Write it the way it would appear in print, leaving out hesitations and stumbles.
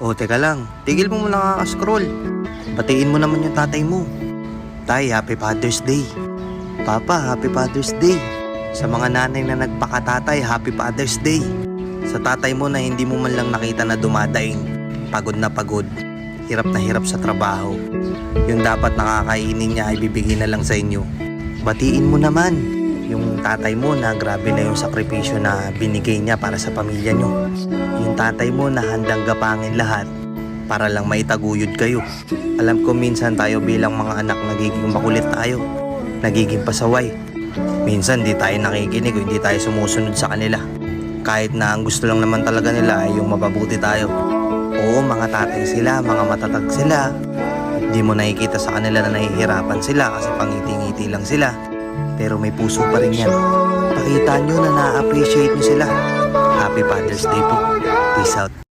O teka lang, tigil mo muna scroll. Batiin mo naman yung tatay mo. Tay, Happy Father's Day. Papa, Happy Father's Day. Sa mga nanay na nagpakatatay, Happy Father's Day. Sa tatay mo na hindi mo man lang nakita na dumadaing, pagod na pagod, hirap na hirap sa trabaho. Yung dapat nakakainin niya ay bibigyan na lang sa inyo. Batiin mo naman yung tatay mo na grabe na yung sakripisyo na binigay niya para sa pamilya nyo. Yung tatay mo na handang gapangin lahat para lang maitaguyod kayo. Alam ko minsan tayo bilang mga anak nagiging makulit tayo, nagiging pasaway. Minsan di tayo nakikinig o hindi tayo sumusunod sa kanila. Kahit na ang gusto lang naman talaga nila ay yung mapabuti tayo. Oo, mga tatay sila, mga matatag sila. Di mo nakikita sa kanila na nahihirapan sila kasi pangiti-ngiti lang sila. Pero may puso pa rin yan. Pakita nyo na na-appreciate nyo sila. Happy Father's Day po. Peace out.